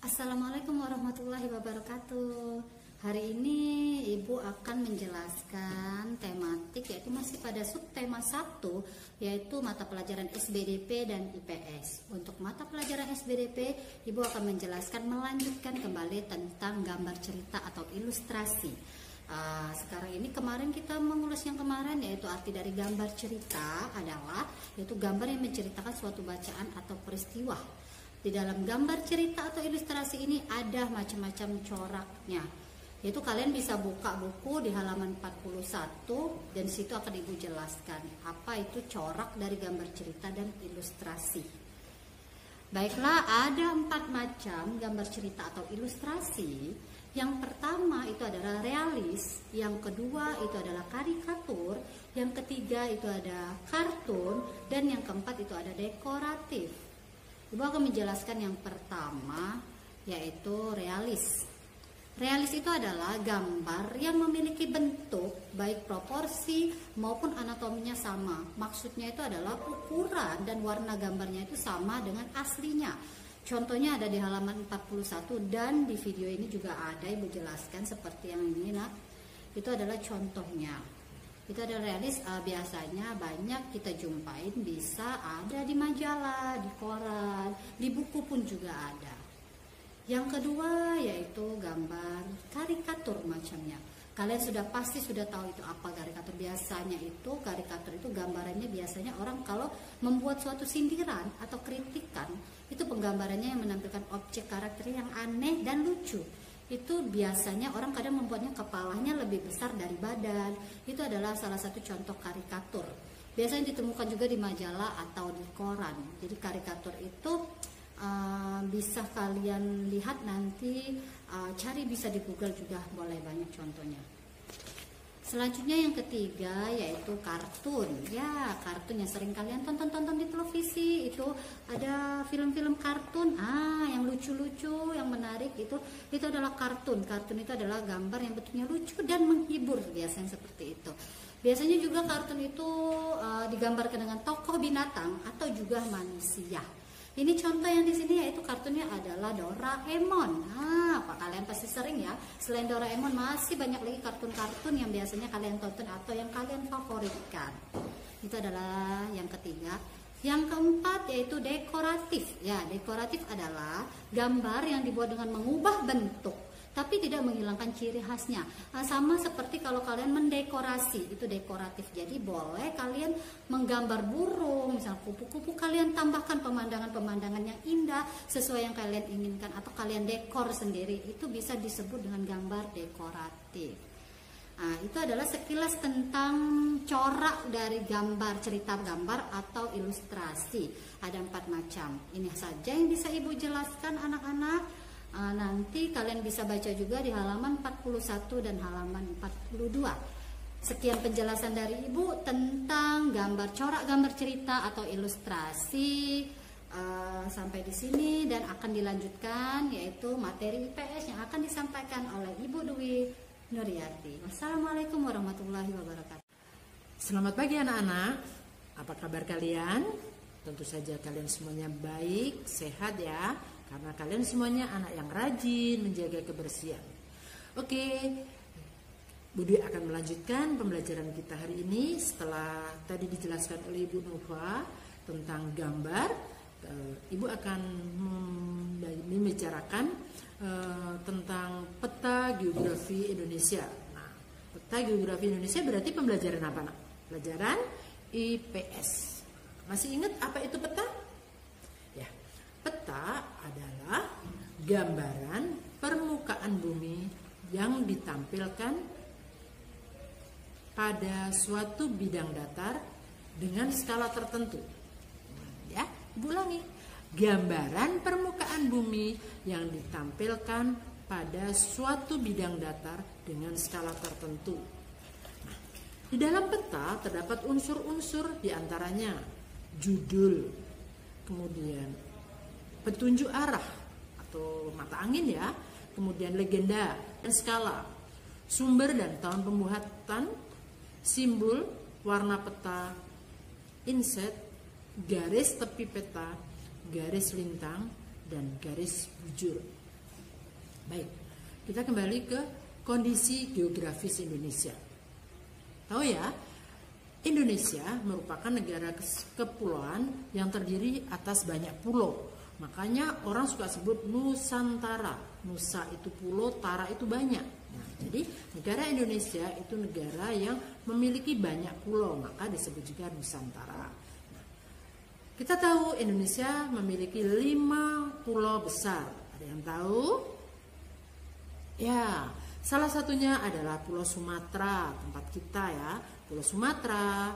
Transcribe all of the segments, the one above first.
Assalamualaikum warahmatullahi wabarakatuh. Hari ini Ibu akan menjelaskan tematik, yaitu masih pada subtema 1, yaitu mata pelajaran SBDP dan IPS. Untuk mata pelajaran SBDP, Ibu akan menjelaskan melanjutkan kembali tentang gambar cerita atau ilustrasi. Sekarang ini kemarin kita mengulas yang kemarin, yaitu arti dari gambar cerita adalah yaitu gambar yang menceritakan suatu bacaan atau peristiwa. Di dalam gambar cerita atau ilustrasi ini ada macam-macam coraknya. Yaitu kalian bisa buka buku di halaman 41 dan situ akan Ibu jelaskan apa itu corak dari gambar cerita dan ilustrasi. Baiklah, ada 4 macam gambar cerita atau ilustrasi. Yang pertama itu adalah realis, yang kedua itu adalah karikatur, yang ketiga itu ada kartun, dan yang keempat itu ada dekoratif. Ibu akan menjelaskan yang pertama, yaitu realis. Realis itu adalah gambar yang memiliki bentuk baik proporsi maupun anatominya sama. Maksudnya itu adalah ukuran dan warna gambarnya itu sama dengan aslinya. Contohnya ada di halaman 41 dan di video ini juga ada Ibu jelaskan seperti yang ini, nak. Itu adalah contohnya. Itu ada realis, biasanya banyak kita jumpain, bisa ada di majalah, di koran, di buku pun juga ada. Yang kedua yaitu gambar karikatur macamnya. Kalian pasti sudah tahu itu apa karikatur. Biasanya itu karikatur itu gambarannya biasanya orang kalau membuat suatu sindiran atau kritikan, itu penggambarannya yang menampilkan objek karakter yang aneh dan lucu. Itu biasanya orang kadang membuatnya kepalanya lebih besar dari badan. Itu adalah salah satu contoh karikatur. Biasanya ditemukan juga di majalah atau di koran. Jadi karikatur itu bisa kalian lihat nanti, cari bisa di Google juga boleh, banyak contohnya. Selanjutnya yang ketiga yaitu kartun. Ya, kartun yang sering kalian tonton di televisi, itu ada film-film kartun, yang lucu-lucu, yang menarik, itu adalah kartun. Kartun itu adalah gambar yang bentuknya lucu dan menghibur, biasanya seperti itu. Biasanya juga kartun itu digambarkan dengan tokoh binatang atau juga manusia. Ini contoh yang di sini yaitu kartunnya adalah Doraemon. Apa kalian pasti sering ya. Selain Doraemon masih banyak lagi kartun-kartun yang biasanya kalian tonton atau yang kalian favoritkan. Itu adalah yang ketiga. Yang keempat yaitu dekoratif. Ya, dekoratif adalah gambar yang dibuat dengan mengubah bentuk tapi tidak menghilangkan ciri khasnya. Sama seperti kalau kalian mendekorasi, itu dekoratif. Jadi boleh kalian menggambar burung, misalnya kupu-kupu, kalian tambahkan pemandangan-pemandangan yang indah sesuai yang kalian inginkan, atau kalian dekor sendiri, itu bisa disebut dengan gambar dekoratif. Itu adalah sekilas tentang corak dari gambar, cerita gambar atau ilustrasi. Ada 4 macam. Ini saja yang bisa Ibu jelaskan anak-anak. Nanti kalian bisa baca juga di halaman 41 dan halaman 42. Sekian penjelasan dari Ibu tentang gambar corak, gambar cerita atau ilustrasi. Sampai di sini dan akan dilanjutkan yaitu materi IPS yang akan disampaikan oleh Ibu Dwi Nuryati. Wassalamualaikum warahmatullahi wabarakatuh. Selamat pagi anak-anak. Apa kabar kalian? Tentu saja kalian semuanya baik, sehat ya. Karena kalian semuanya anak yang rajin menjaga kebersihan. Oke, Budi akan melanjutkan pembelajaran kita hari ini setelah tadi dijelaskan oleh Ibu Nova tentang gambar. Ibu akan membicarakan tentang peta geografi Indonesia. Nah, peta geografi Indonesia berarti pembelajaran apa, nak? Pelajaran IPS. Masih ingat apa itu peta? Ya, peta adalah gambaran permukaan bumi yang ditampilkan pada suatu bidang datar dengan skala tertentu. Ya, Ibu ulangi. Gambaran permukaan bumi yang ditampilkan pada suatu bidang datar dengan skala tertentu. Nah, di dalam peta terdapat unsur-unsur, diantaranya judul, kemudian petunjuk arah atau mata angin ya, kemudian legenda dan skala, sumber dan tahun pembuatan, simbol, warna peta, inset, garis tepi peta, garis lintang, dan garis bujur. Baik, kita kembali ke kondisi geografis Indonesia. Tahu ya, Indonesia merupakan negara kepulauan yang terdiri atas banyak pulau. Makanya orang suka sebut Nusantara. Nusa itu pulau, Tara itu banyak. Nah, jadi negara Indonesia itu negara yang memiliki banyak pulau, maka disebut juga Nusantara. Nah, kita tahu Indonesia memiliki 5 pulau besar. Ada yang tahu? Ya, salah satunya adalah Pulau Sumatera, tempat kita ya. Pulau Sumatera,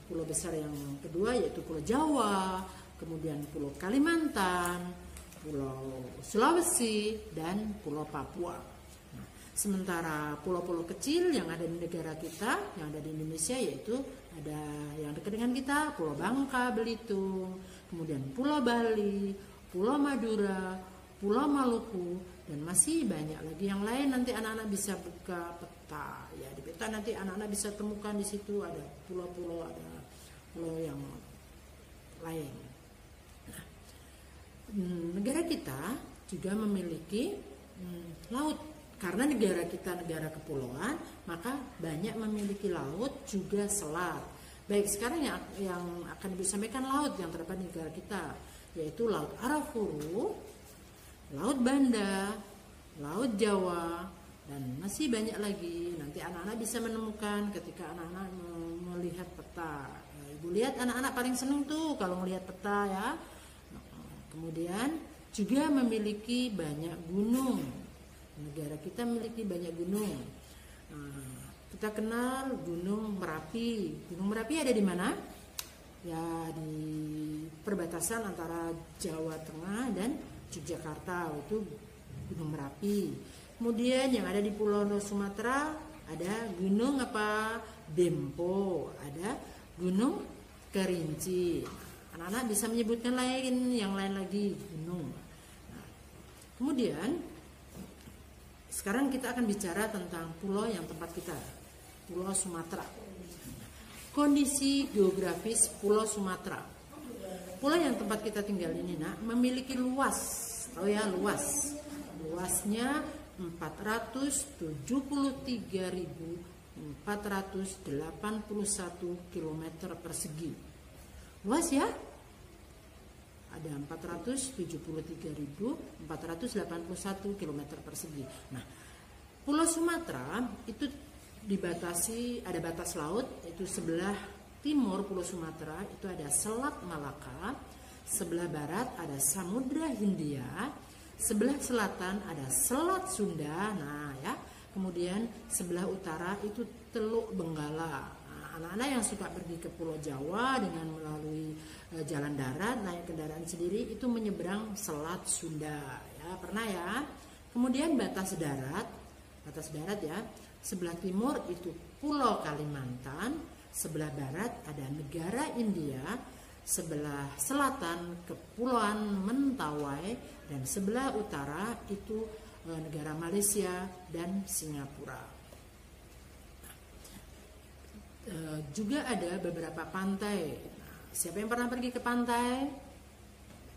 pulau besar yang kedua yaitu Pulau Jawa, kemudian Pulau Kalimantan, Pulau Sulawesi, dan Pulau Papua. Nah, sementara pulau-pulau kecil yang ada di negara kita, yang ada di Indonesia yaitu ada yang dekat dengan kita, Pulau Bangka, Belitung, kemudian Pulau Bali, Pulau Madura, Pulau Maluku, dan masih banyak lagi yang lain. Nanti anak-anak bisa buka peta ya, di peta nanti anak-anak bisa temukan di situ ada pulau-pulau, ada pulau yang lain. Nah, negara kita juga memiliki laut. Karena negara kita negara kepulauan, maka banyak memiliki laut juga selat. Baik, sekarang yang akan disampaikan laut yang terdapat di negara kita, yaitu Laut Arafuru, Laut Banda, Laut Jawa, dan masih banyak lagi. Nanti anak-anak bisa menemukan ketika anak-anak melihat peta. Ibu lihat anak-anak paling senang tuh kalau melihat peta ya. Kemudian juga memiliki banyak gunung. Negara kita memiliki banyak gunung. Kita kenal Gunung Merapi. Gunung Merapi ada di mana? Ya, di perbatasan antara Jawa Tengah dan Yogyakarta, itu Gunung Merapi. Kemudian yang ada di Pulau Sumatera ada Gunung apa? Dempo, ada Gunung Kerinci. Anak-anak bisa menyebutkan yang lain lagi gunung. Nah, kemudian sekarang kita akan bicara tentang pulau yang tempat kita, Pulau Sumatera. Kondisi geografis Pulau Sumatera. Pulau yang tempat kita tinggal ini memiliki luas, tahu ya, luasnya 473.481 km persegi. Luas ya? Ada 473.481 km persegi. Nah, Pulau Sumatera itu dibatasi, ada batas laut, itu sebelah timur Pulau Sumatera itu ada Selat Malaka, sebelah barat ada Samudra Hindia, sebelah selatan ada Selat Sunda, nah ya, kemudian sebelah utara itu Teluk Benggala. Nah, anak-anak yang suka pergi ke Pulau Jawa dengan melalui jalan darat, naik kendaraan sendiri itu menyeberang Selat Sunda, ya pernah ya. Kemudian batas darat ya, sebelah timur itu Pulau Kalimantan, sebelah barat ada negara India, sebelah selatan Kepulauan Mentawai, dan sebelah utara itu negara Malaysia dan Singapura. Juga ada beberapa pantai. Siapa yang pernah pergi ke pantai?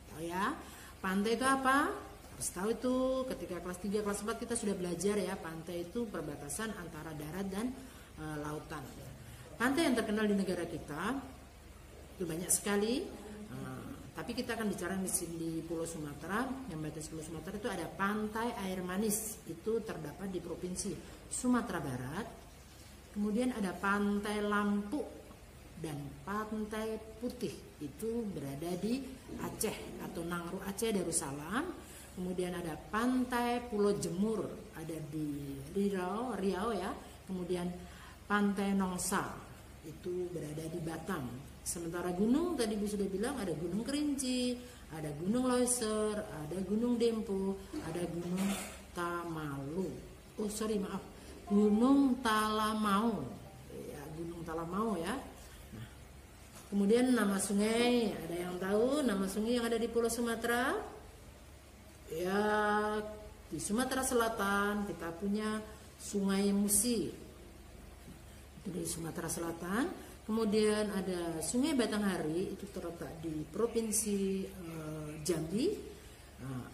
Tahu ya, pantai itu apa? Harus tahu itu, ketika kelas 3, kelas 4 kita sudah belajar ya, pantai itu perbatasan antara darat dan lautan. Pantai yang terkenal di negara kita itu banyak sekali, tapi kita akan bicara di Pulau Sumatera. Yang batas Pulau Sumatera itu ada Pantai Air Manis, itu terdapat di Provinsi Sumatera Barat. Kemudian ada Pantai Lampu dan Pantai Putih, itu berada di Aceh atau Nangru Aceh Darussalam. Kemudian ada Pantai Pulau Jemur, ada di Riau ya. Kemudian Pantai Nongsa itu berada di Batam. Sementara gunung tadi Bu sudah bilang ada Gunung Kerinci, ada Gunung Loiser, ada Gunung Dempo, ada Gunung Tamalu. Gunung Talamau. Ya, Gunung Talamau ya. Nah, kemudian nama sungai, ada yang tahu nama sungai yang ada di Pulau Sumatera? Ya, di Sumatera Selatan kita punya Sungai Musi, itu di Sumatera Selatan. Kemudian ada Sungai Batanghari, itu terletak di Provinsi Jambi.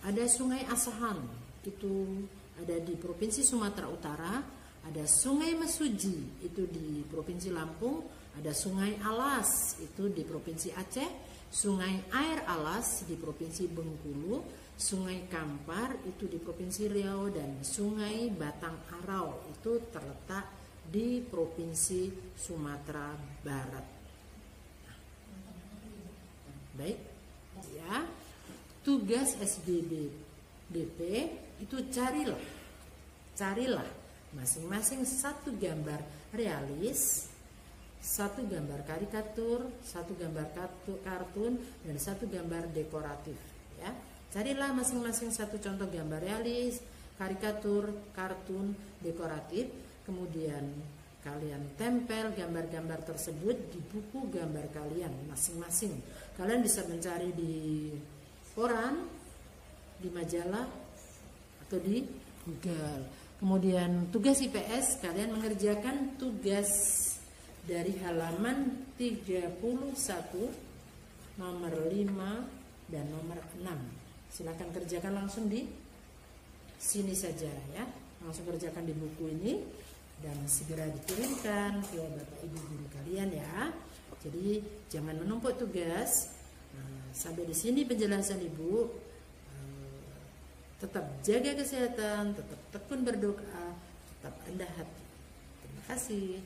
Ada Sungai Asahan, itu ada di Provinsi Sumatera Utara, ada Sungai Mesuji itu di Provinsi Lampung, ada Sungai Alas itu di Provinsi Aceh, Sungai Air Alas di Provinsi Bengkulu, Sungai Kampar itu di Provinsi Riau, dan Sungai Batang Arau itu terletak di Provinsi Sumatera Barat. Baik, ya. Tugas SBDP itu carilah masing-masing satu gambar realis, satu gambar karikatur, satu gambar kartun, dan satu gambar dekoratif, ya. Carilah masing-masing satu contoh gambar realis, karikatur, kartun, dekoratif. Kemudian kalian tempel gambar-gambar tersebut di buku gambar kalian masing-masing. Kalian bisa mencari di koran, di majalah, atau di Google. Kemudian tugas IPS, kalian mengerjakan tugas dari halaman 31, nomor 5 dan nomor 6. Silakan kerjakan langsung di sini saja, ya. Langsung kerjakan di buku ini dan segera dikirimkan ke Bapak Ibu guru kalian, ya. Jadi jangan menumpuk tugas. Sampai di sini penjelasan Ibu. Tetap jaga kesehatan, tetap tekun berdoa, tetap rendah hati. Terima kasih.